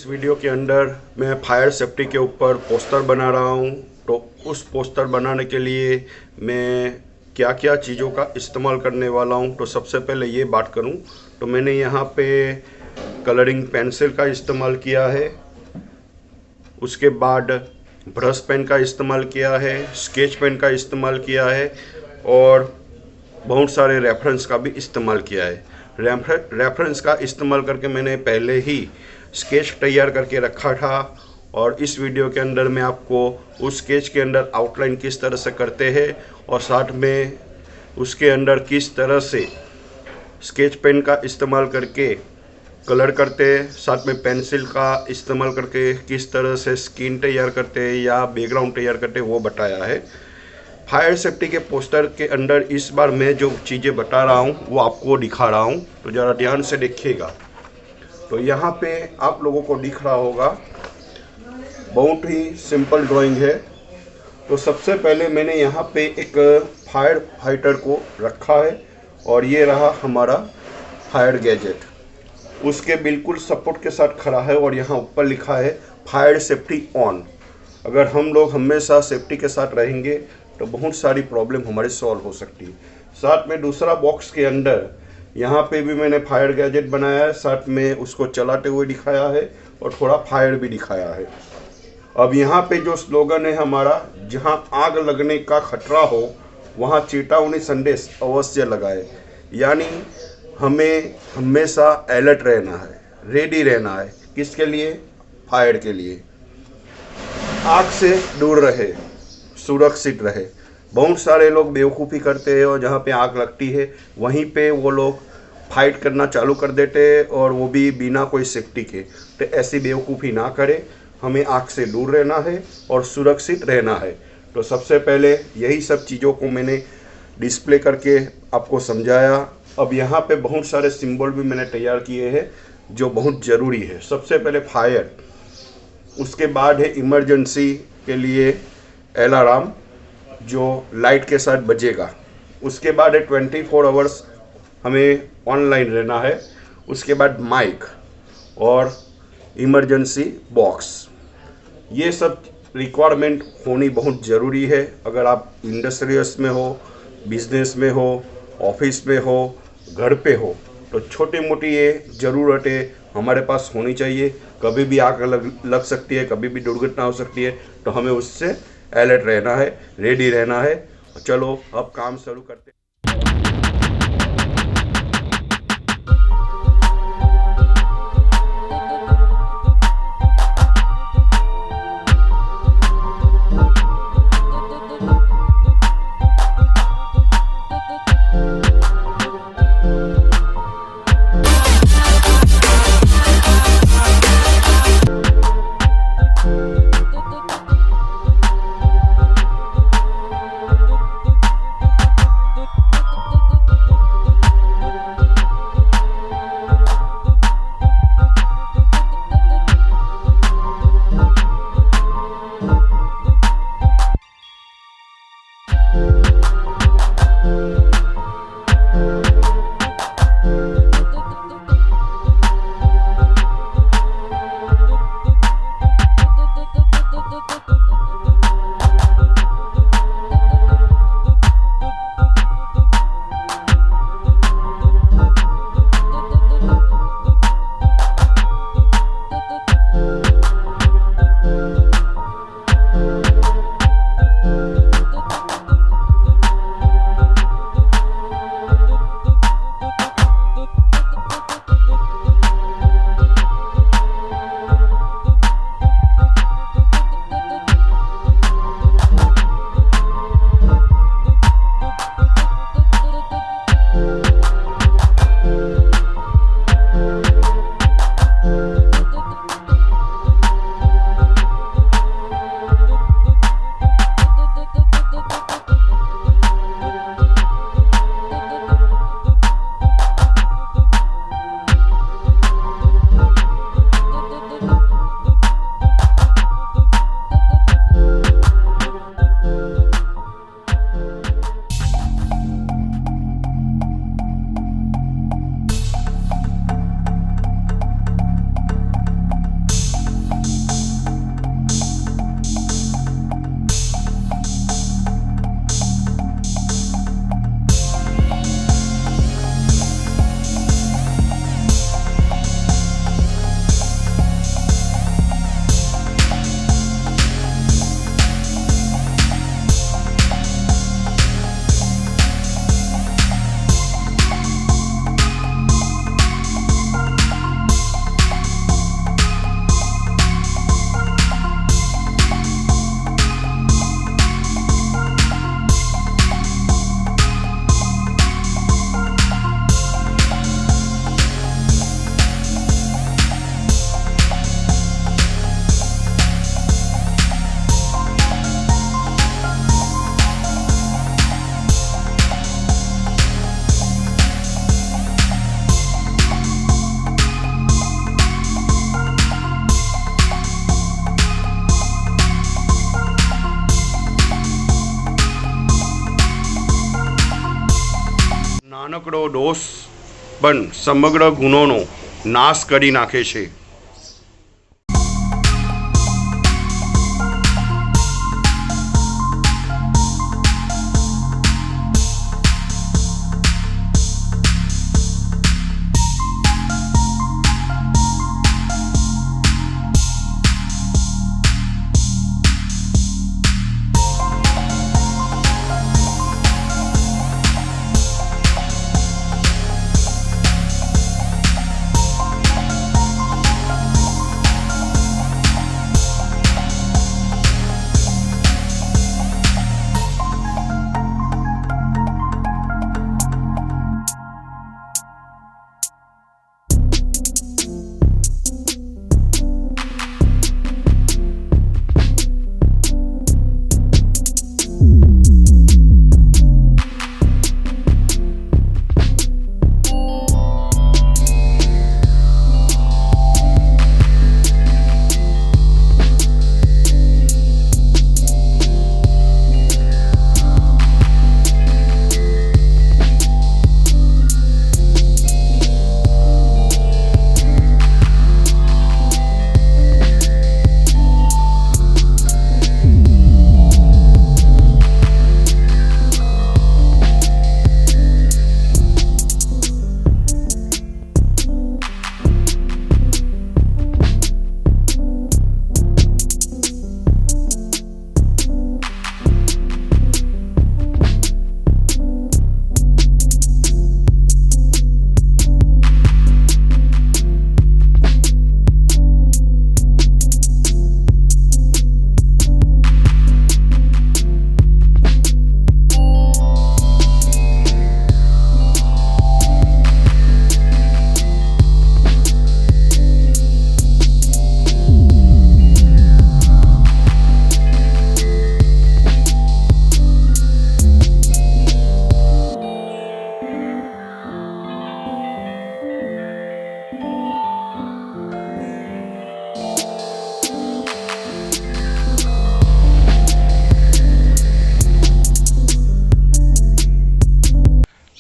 इस वीडियो के अंदर मैं फायर सेफ्टी के ऊपर पोस्टर बना रहा हूं। तो उस पोस्टर बनाने के लिए मैं क्या क्या चीज़ों का इस्तेमाल करने वाला हूं, तो सबसे पहले ये बात करूं तो मैंने यहाँ पे कलरिंग पेंसिल का इस्तेमाल किया है, उसके बाद ब्रश पेन का इस्तेमाल किया है, स्केच पेन का इस्तेमाल किया है और बहुत सारे रेफरेंस का भी इस्तेमाल किया है। रेफरेंस का इस्तेमाल करके मैंने पहले ही स्केच तैयार करके रखा था और इस वीडियो के अंदर मैं आपको उस स्केच के अंदर आउटलाइन किस तरह से करते हैं और साथ में उसके अंदर किस तरह से स्केच पेन का इस्तेमाल करके कलर करते हैं, साथ में पेंसिल का इस्तेमाल करके किस तरह से स्किन तैयार करते हैं या बैकग्राउंड तैयार करते हैं वो बताया है। फायर सेफ्टी के पोस्टर के अंदर इस बार मैं जो चीज़ें बता रहा हूँ वो आपको दिखा रहा हूँ, तो ज़रा ध्यान से देखिएगा। तो यहाँ पे आप लोगों को दिख रहा होगा, बहुत ही सिंपल ड्राइंग है। तो सबसे पहले मैंने यहाँ पे एक फायर फाइटर को रखा है और ये रहा हमारा फायर गैजेट, उसके बिल्कुल सपोर्ट के साथ खड़ा है और यहाँ ऊपर लिखा है फायर सेफ्टी ऑन। अगर हम लोग हमेशा सेफ्टी के साथ रहेंगे तो बहुत सारी प्रॉब्लम हमारी सॉल्व हो सकती है। साथ में दूसरा बॉक्स के अंदर यहाँ पे भी मैंने फायर गैजेट बनाया है, साथ में उसको चलाते हुए दिखाया है और थोड़ा फायर भी दिखाया है। अब यहाँ पे जो स्लोगन है हमारा, जहाँ आग लगने का खतरा हो वहाँ चेतावनी संदेश अवश्य लगाए, यानी हमें हमेशा अलर्ट रहना है, रेडी रहना है। किसके लिए? फायर के लिए। आग से दूर रहे, सुरक्षित रहे। बहुत सारे लोग बेवकूफ़ी करते हैं और जहाँ पे आग लगती है वहीं पे वो लोग फाइट करना चालू कर देते हैं और वो भी बिना कोई सेफ्टी के। तो ऐसी बेवकूफ़ी ना करें, हमें आग से दूर रहना है और सुरक्षित रहना है। तो सबसे पहले यही सब चीज़ों को मैंने डिस्प्ले करके आपको समझाया। अब यहाँ पे बहुत सारे सिंबल भी मैंने तैयार किए हैं जो बहुत ज़रूरी है। सबसे पहले फायर, उसके बाद है इमरजेंसी के लिए अलार्म जो लाइट के साथ बजेगा, उसके बाद है 24 आवर्स हमें ऑनलाइन रहना है, उसके बाद माइक और इमरजेंसी बॉक्स। ये सब रिक्वायरमेंट होनी बहुत ज़रूरी है। अगर आप इंडस्ट्रियल्स में हो, बिजनेस में हो, ऑफिस में हो, घर पे हो, तो छोटी मोटी ये ज़रूरतें हमारे पास होनी चाहिए। कभी भी आग लग सकती है, कभी भी दुर्घटना हो सकती है, तो हमें उससे अलर्ट रहना है, रेडी रहना है। चलो अब काम शुरू करते हैं। નાનકડો દોષ પણ સમગ્ર ગુણોનો નાશ કરી નાખે છે.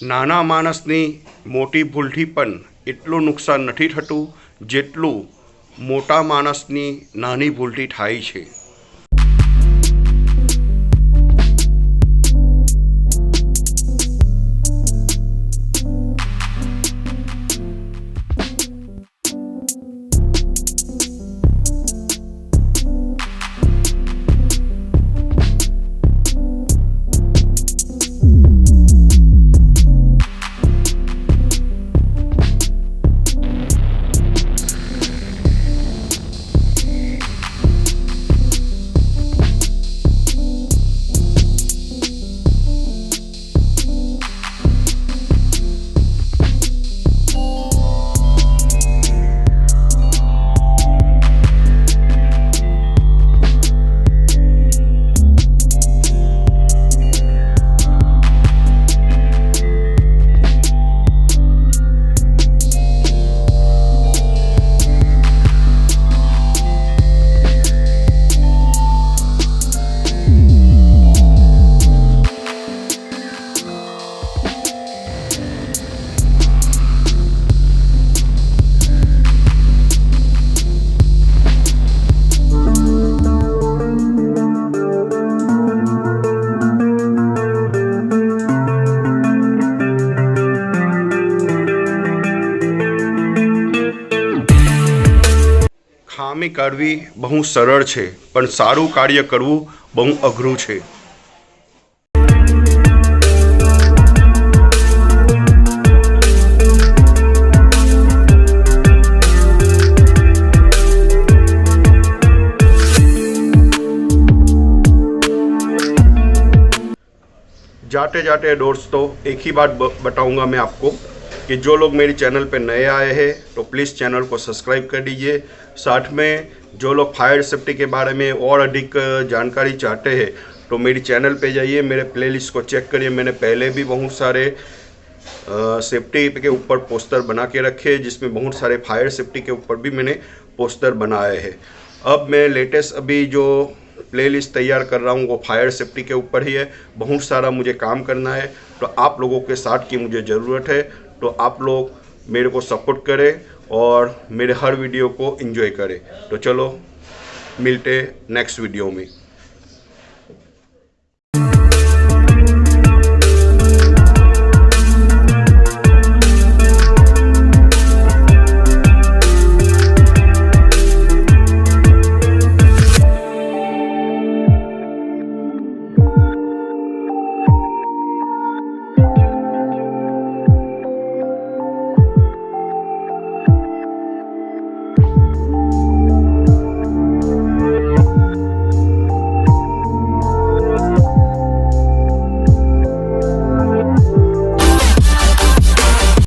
નાના માણસની મોટી ભૂલથી પણ એટલું નુકસાન નથી થતું જેટલું મોટા માણસની નાની ભૂલથી થાય છે. ખામી કાઢવી બહુ સરળ છે પણ સારું કાર્ય કરવું બહુ અઘરું છે. जाते जाते दोस्तों एक ही बात बताऊंगा मैं आपको कि जो लोग मेरी चैनल पे नए आए हैं तो प्लीज़ चैनल को सब्सक्राइब कर दीजिए. साथ में जो लोग फायर सेफ्टी के बारे में और अधिक जानकारी चाहते हैं तो मेरी चैनल पे जाइए, मेरे प्लेलिस्ट को चेक करिए. मैंने पहले भी बहुत सारे सेफ्टी के ऊपर पोस्टर बना के रखे, जिसमें बहुत सारे फायर सेफ्टी के ऊपर भी मैंने पोस्टर बनाए हैं. अब मैं लेटेस्ट अभी जो प्लेलिस्ट तैयार कर रहा हूँ वो फायर सेफ्टी के ऊपर ही है। बहुत सारा मुझे काम करना है, तो आप लोगों के साथ की मुझे ज़रूरत है। तो आप लोग मेरे को सपोर्ट करें और मेरे हर वीडियो को एंजॉय करें। तो चलो मिलते नेक्स्ट वीडियो में।